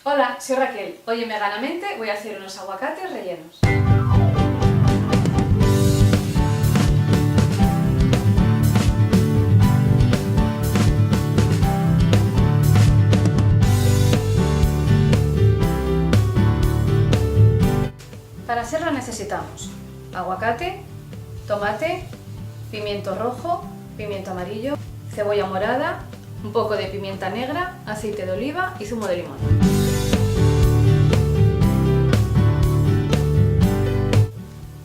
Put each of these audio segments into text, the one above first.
Hola, soy Raquel. Hoy en Veganamente voy a hacer unos aguacates rellenos. Para hacerlo necesitamos aguacate, tomate, pimiento rojo, pimiento amarillo, cebolla morada, un poco de pimienta negra, aceite de oliva y zumo de limón.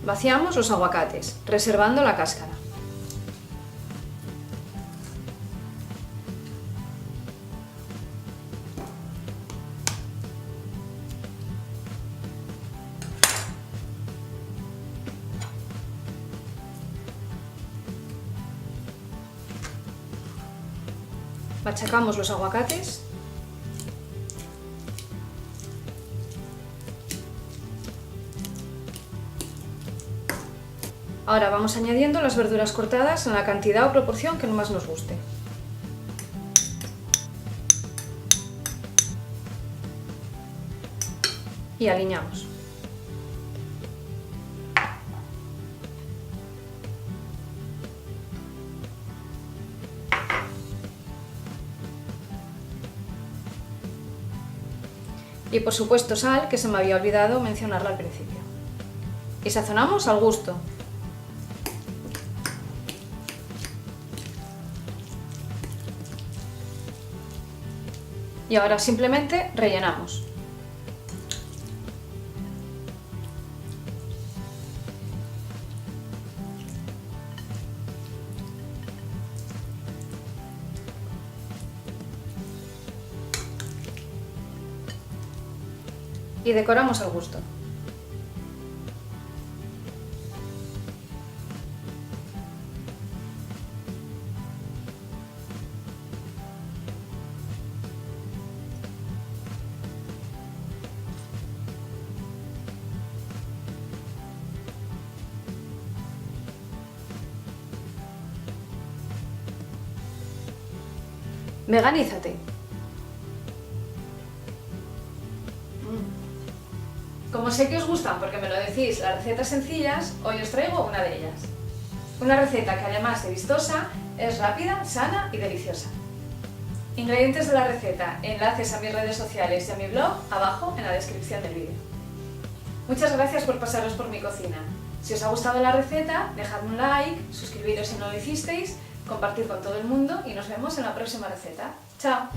Vaciamos los aguacates, reservando la cáscara. Machacamos los aguacates. Ahora vamos añadiendo las verduras cortadas en la cantidad o proporción que más nos guste. Y aliñamos. Y por supuesto sal, que se me había olvidado mencionarla al principio. Y sazonamos al gusto. Y ahora simplemente rellenamos. Y decoramos al gusto. Veganízate. Como sé que os gustan porque me lo decís las recetas sencillas, hoy os traigo una de ellas. Una receta que además de vistosa, es rápida, sana y deliciosa. Ingredientes de la receta, enlaces a mis redes sociales y a mi blog abajo en la descripción del vídeo. Muchas gracias por pasaros por mi cocina. Si os ha gustado la receta, dejadme un like, suscribiros si no lo hicisteis, compartir con todo el mundo y nos vemos en la próxima receta. ¡Chao!